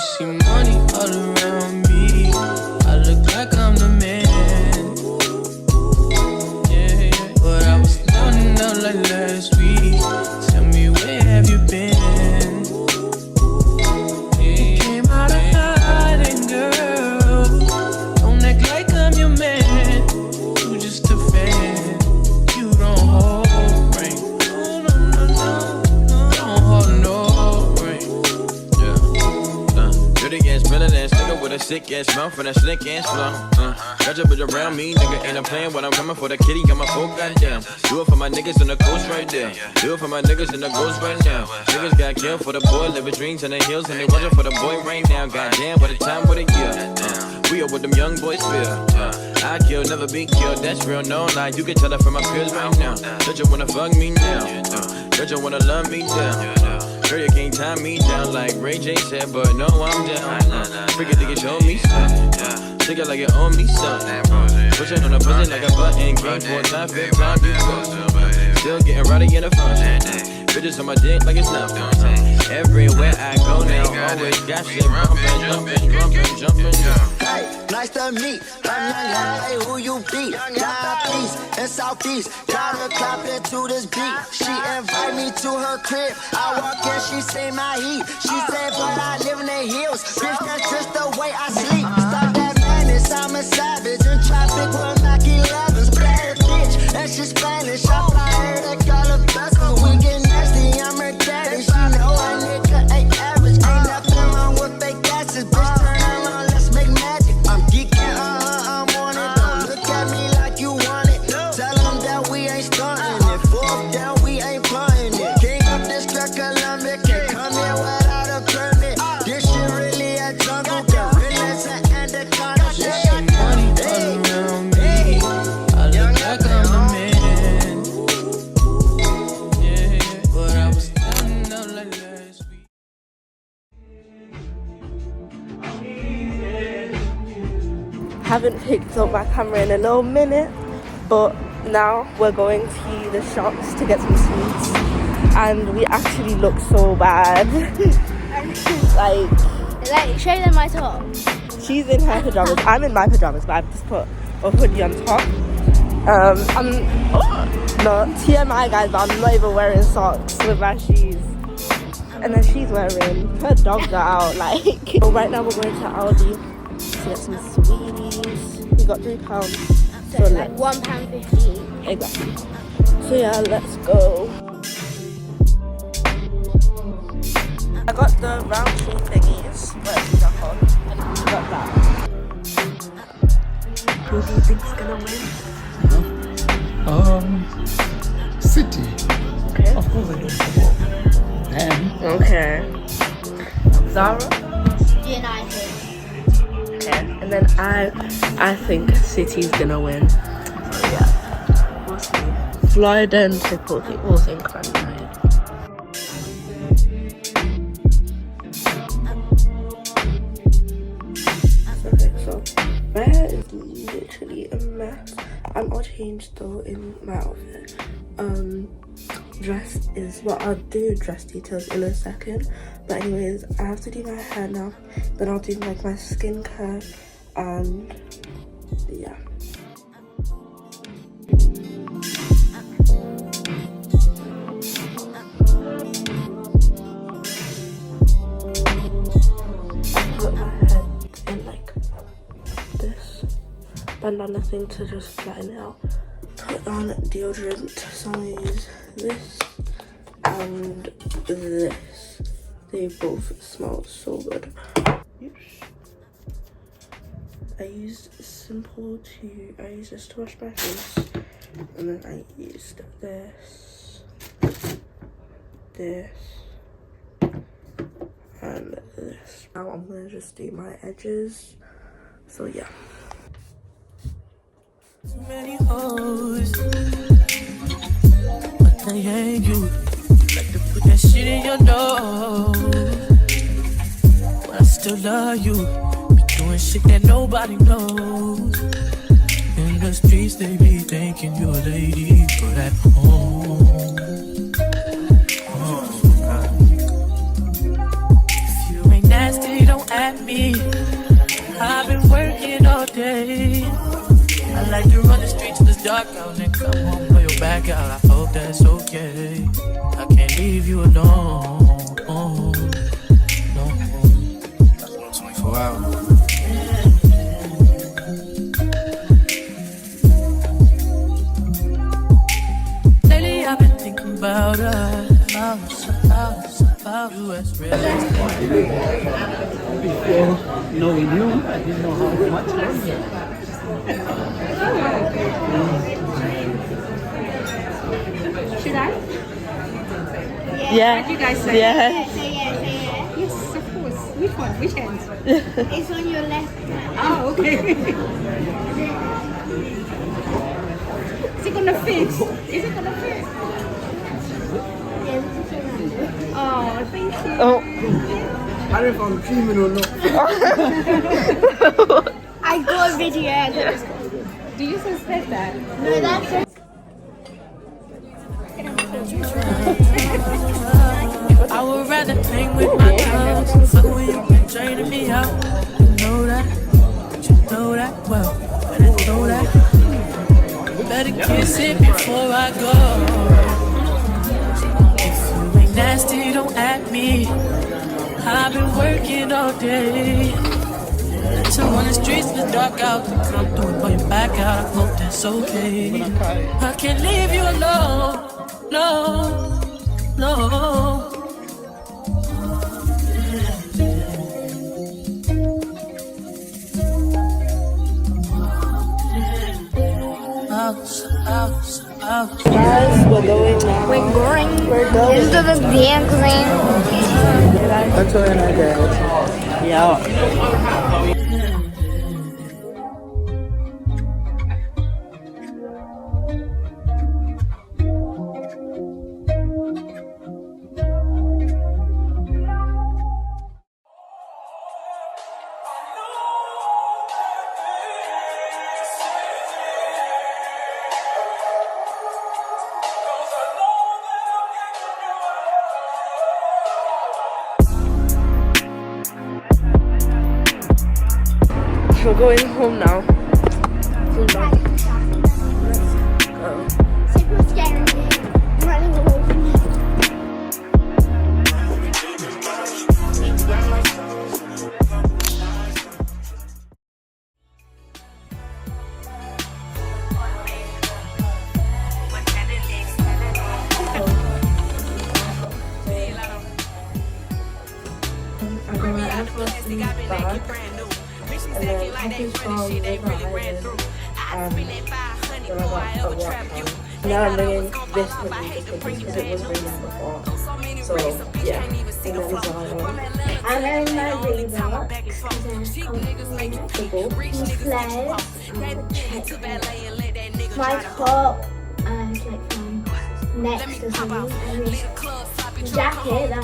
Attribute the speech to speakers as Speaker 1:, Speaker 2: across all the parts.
Speaker 1: see money all around me, I look like I'm the man. Yeah, yeah. But I was down and out like last week. Tell me, where have you been? You came out of hiding, girl. Don't act like I'm your man. You just a fan. You don't hold ring. No, no, no, no. Don't hold no ring. Yeah. Dirty ass villain ass nigga with a sick ass mouth and a slick ass flow. Got your bitch around me, nigga, ain't a playing when I'm coming for the kitty, got my folk goddamn. Do it for my niggas in the coast right there. Do it for my niggas in the ghost right now. Niggas got killed for the boy, living dreams in the hills, and they watching for the boy right now. Goddamn, what a time, what a year. We are what them young boys feel. I kill, never be killed, that's real, no lie. You can tell that from my peers right now. Don't you wanna fuck me now? Don't you wanna love me down? Girl, you can't tie me down like Ray J said, but no, I'm down. Forget to get show me something. Take it like you owe me something. Push it on a pussy like a button. Game for time, fifth time, still getting rowdy in the function. Bitches on my dick like it's nothing. Everywhere I go now, always got shit jumping.
Speaker 2: Hey, nice to meet. I'm young, hey, who you be? Northeast and Southeast. Got her clapping to this beat. She invite me to her crib. I walk in, she say my heat. She said, but I live in the hills. Bitch, that's just the way I sleep. Stop that madness, I'm a savage. In traffic with Mac 11s. Bad bitch, and she's Spanish. I fly her to call her best. We get nasty, I'm her daddy. She know a nigga ain't average. Ain't nothing wrong with fake asses. Bitch, turn around, let's make magic. I'm geeking, I'm on it. Don't look at me like you want it. Tell them that we ain't starting it. Fourth down, we ain't playing it. King of this track, Columbia. Can't come here without a permit. This shit really a jungle. Gorillas and anacondas.
Speaker 1: Money all around me, I look like I'm the man. Yeah, yeah. But I was down and out like last week.
Speaker 3: Haven't picked up my camera in a little minute, but now we're going to the shops to get some sweets, and we actually look so bad. like
Speaker 4: show them my top.
Speaker 3: She's in her pajamas, I'm in my pajamas, but I've just put a hoodie on top. No, TMI guys, but I'm not even wearing socks with my shoes. And then she's wearing, her dogs are out, like. So right now we're going to Aldi to get some sweeties. We got £3.
Speaker 4: So like £1.50.
Speaker 3: Exactly. So yeah, let's go. I got the round tree thingies, but it's not on. I got that. Who do you think's gonna win?
Speaker 5: City.
Speaker 3: Okay.
Speaker 5: Of course I don't support them.
Speaker 3: Okay. Zara?
Speaker 4: United.
Speaker 3: Okay. And then I think City's gonna win. So yeah. We'll see. Florida and Chipotle also in crime. Literally a mess. I'm all changed though in my outfit. Dress is what I'll do dress details in a second, but anyways, I have to do my hair now, then I'll do like my skincare, and yeah. I put my head in like this bandana thing to just flatten it out. Put on deodorant, so I'm gonna use this and this. They both smell so good. I used this to wash my face, and then I used this, and this. Now I'm gonna just do my edges. So yeah.
Speaker 1: Many hoes, but they ain't you. Like to put that shit in your nose, but I still love you. Be doing shit that nobody knows. In the streets they be thinking you're a lady, but at home, if you ain't nasty, don't ask.
Speaker 6: at me. I've been working all day. I like to run the streets till it's dark out and come home, pull your back out. I hope that's okay. I can't leave you alone. No. 24 hours. Lately I've been thinking about us. About you as real as
Speaker 5: Before knowing you, I didn't know how much I was.
Speaker 7: Should I?
Speaker 3: Yeah.
Speaker 7: What do you guys say?
Speaker 3: Yeah.
Speaker 4: Say yes.
Speaker 7: Yes, of course. Which one? Which hand?
Speaker 4: It's on your left.
Speaker 7: Oh, okay. Is it gonna fit? Is it gonna fit? Oh, thank you.
Speaker 3: Oh.
Speaker 5: I don't know if I'm dreaming or not.
Speaker 4: I got a video.
Speaker 7: Do you suspect that?
Speaker 4: No, that's it.
Speaker 6: I would rather hang with my dogs. Fuck when you've been draining me out. You know that, you know that well. Better know that. Better kiss it before I go. If you ain't nasty, don't at me. I've been working all day. So on the streets, the dark out. Come through and pull your back out. I hope that's okay. I can't leave you alone. No.
Speaker 3: Guys, we're going now.
Speaker 4: We're going
Speaker 3: We're
Speaker 4: into the dancing.
Speaker 3: That's what I did. Yeah. We're going home now.
Speaker 4: Super scary. Running away from me.
Speaker 3: I got my AirPods in the bag. And then coffee from River Island. Now I'm bringing this with me just because it was raining before. So yeah, and then this is all I want.
Speaker 4: I'm wearing my Reebok because I'm comfortable. My top and like next to something. And this jacket that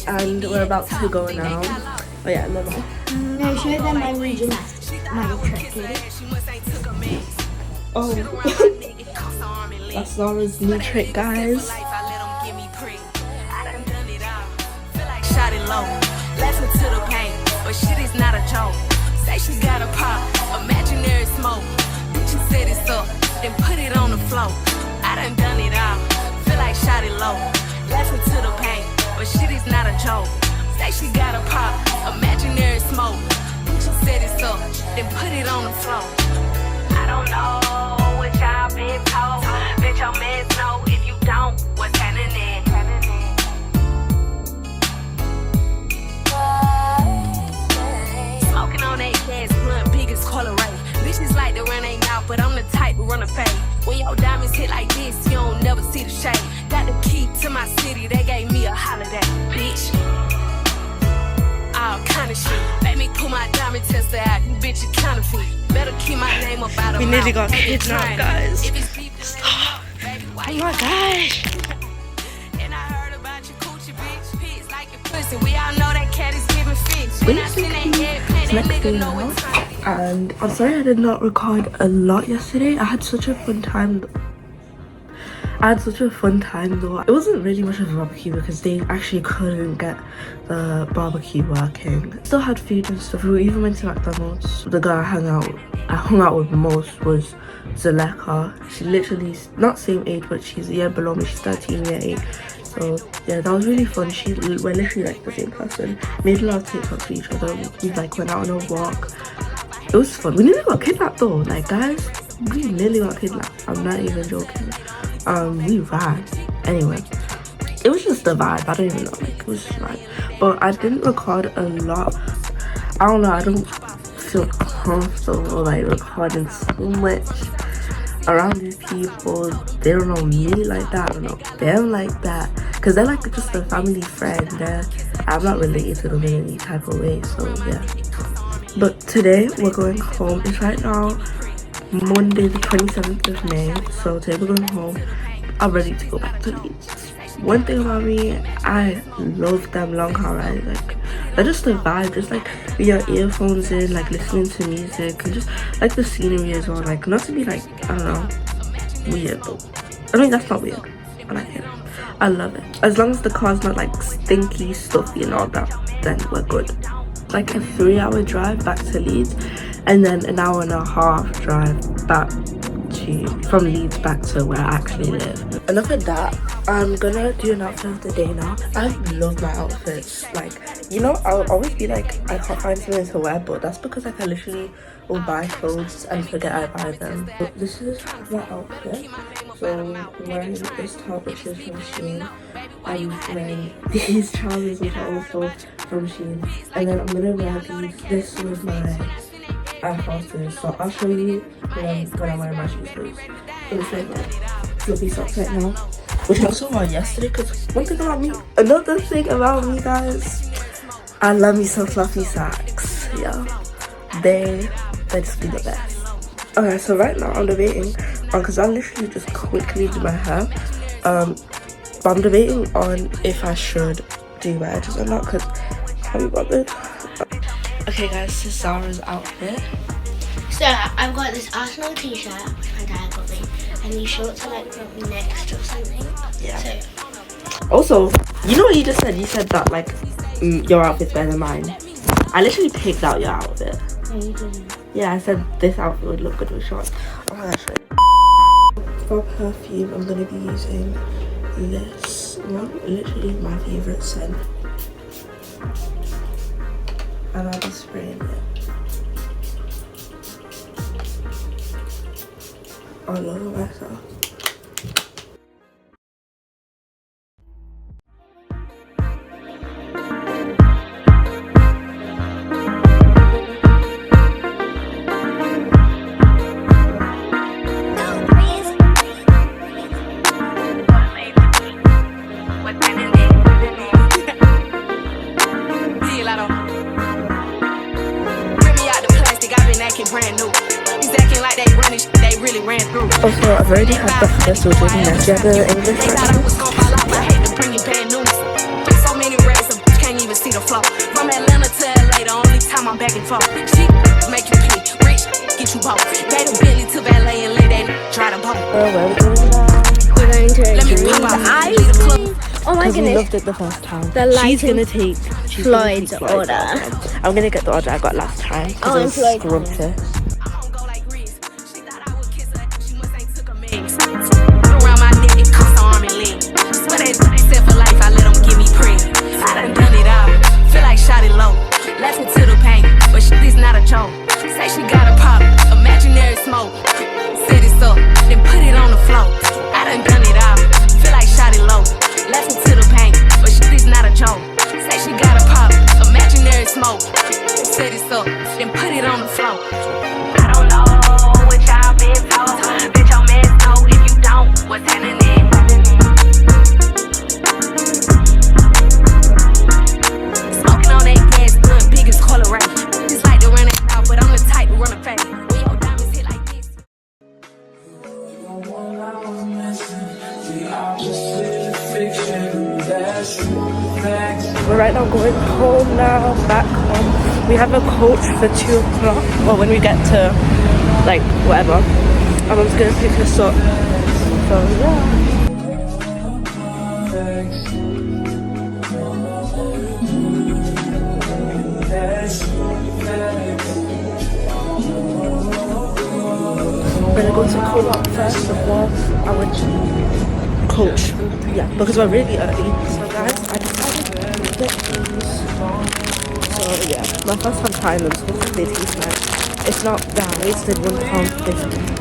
Speaker 4: I'm
Speaker 3: And we're about to go now. Oh yeah, no.
Speaker 4: No, show them my new gymnastics. My trick.
Speaker 3: Oh, that's Zara's new trick, guys.
Speaker 6: Shot it low, laughing to the pain, but shit is not a joke. Say she got a pop, imaginary smoke. She set it up, then put it on the floor. I done it all, feel like shot it low, laughing to the pain, but shit is not a joke. Say she got a pop, imaginary smoke. She set it up, then put it on the floor. I don't know what y'all been told, bitch your mans know if you don't, what's happening? Smoking on that gas, blunt, biggest color ray. Bitches like to run their mouth, but I'm the type to run a fade. When your diamonds hit like this, you don't never see the shade. Got the key to my city, they gave me a holiday, bitch. All kind of shit. Let me pull my diamond tester out, you bitch a counterfeit. Better keep my name up out of
Speaker 3: We
Speaker 6: my
Speaker 3: nearly got
Speaker 6: mouth.
Speaker 3: kidnapped, guys.
Speaker 6: If it's people,
Speaker 3: Stop.
Speaker 6: baby, why
Speaker 3: Oh
Speaker 6: you
Speaker 3: my gosh.
Speaker 6: And I heard about your coochie bitch, pigs like your pussy. We all know that cat is giving fits. When I seen that head,
Speaker 3: It's
Speaker 6: that
Speaker 3: next
Speaker 6: nigga
Speaker 3: day
Speaker 6: know
Speaker 3: now,
Speaker 6: what time.
Speaker 3: and I'm sorry I did not record a lot yesterday. I had such a fun time. I had such a fun time though. It wasn't really much of a barbecue because they actually couldn't get the barbecue working. Still had food and stuff. We even went to McDonald's. The girl I hung out with most was Zaleka. She literally, not same age, but she's a year below me. She's 13, year 8. So yeah, that was really fun. We're literally like the same person. Made a lot of TikToks for each other. We like went out on a walk. It was fun. We nearly got kidnapped though. Like guys, we nearly got kidnapped. I'm not even joking. We ran. Anyway, it was just a vibe. I don't even know. Like it was just a vibe. But I didn't record a lot. I don't know. I don't feel comfortable like recording so much around these people. They don't know me like that. I don't know them like that, because they're like just a family friend. I'm not related to them in any type of way, so yeah. But today we're going home. It's right now Monday the 27th of May, so today we're going home. I'm ready to go back to Leeds. One thing about me, I love them long car rides. Like they're just a vibe, just like with your earphones in, like listening to music, and just like the scenery as well. Like not to be like, I don't know, weird, but I mean that's not weird. I like it. I love it. As long as the car's not like stinky, stuffy and all that, then we're good. Like a 3-hour drive back to Leeds, and then an hour and a half drive back from Leeds back to where I actually live. Enough of that. I'm gonna do an outfit of the day now. I love my outfits. Like, you know, I'll always be like, I can't find something to wear, but that's because like I literally will buy clothes and forget I buy them. But this is my outfit. So I'm wearing this top, which is from Shein. I'm wearing these trousers, which are also from Shein. And then I'm gonna wear these. This was my iPhone, so I'll show you when I wear my shoes. So it's like fluffy socks right now, which I also wore yesterday. Because another thing about me, guys, I love me some fluffy socks. Yeah, they just be the best. Okay, so right now I'm debating on, because I literally just quickly do my hair, but I'm debating on if I should do my edges or not, because I haven't bothered. Okay guys, this is Zara's outfit.
Speaker 4: So I've got this Arsenal t-shirt, which my dad got me, and these shorts are like from Next or something.
Speaker 3: Yeah.
Speaker 4: So.
Speaker 3: Also, you know what you just said? You said that like your outfit's better than mine. I literally picked out your outfit.
Speaker 4: No, you didn't.
Speaker 3: Yeah, I said this outfit would look good with shorts. Oh my gosh. For perfume, I'm gonna be using this one. Literally my favorite scent. And I'll be spraying it all over myself. Also, I've already had breakfast with me. Do you have the English breakfast?
Speaker 6: So many rats, a bitch can't even see the flow. From Atlanta to LA, the only time I'm back and forth. She make you pay, rich, get you both. They the Bentley to valet and let that try to boat.
Speaker 3: Where are we going now?
Speaker 4: We're going to
Speaker 6: Let me pop out the club.
Speaker 4: Oh my
Speaker 3: We
Speaker 4: goodness.
Speaker 3: loved it the first time.
Speaker 4: She's
Speaker 3: gonna take
Speaker 4: Floyd's order.
Speaker 3: I'm gonna get the order I got last time.
Speaker 4: Oh, and Floyd.
Speaker 3: Scrumptious.
Speaker 6: Around my neck, it costs arm and leg. Swear they set for life, I let them give me praise. I done it all, feel like shot it low. Laughing to the pain, but shit is not a joke. Say she got a problem, imaginary smoke. Set it up, then put it on the floor. I done it all, feel like shot it low. Laughing to the pain, but shit is not a joke. Say she got a problem, imaginary smoke. Set it up, then put it on the floor. I don't know what y'all been told. Bitch, your man know if you don't, what's happening? Smoking on that gas, good, biggest coloration. Just like to run it out, but I'm the type to run a fast. When your diamonds hit like this.
Speaker 3: We're right now going home now, back home. We have a coach for 2 o'clock. Well, when we get to, like, whatever. And I'm just gonna pick us up. So, yeah. gonna go to Co-op first before I went to Coach. Yeah, because we're really early. So guys, I decided to get these. So yeah, my first time trying them, so they taste nice. It's not that I wasted £1.50.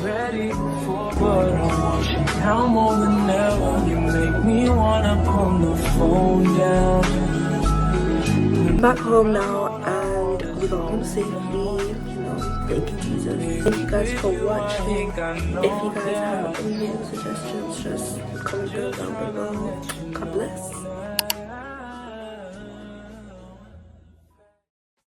Speaker 8: Ready for what I want you now more than ever. You make me wanna pull the phone down.
Speaker 3: Back home now, and we got home safely. Thank you, Jesus. Thank you guys for watching. If you guys have any suggestions, just comment down below.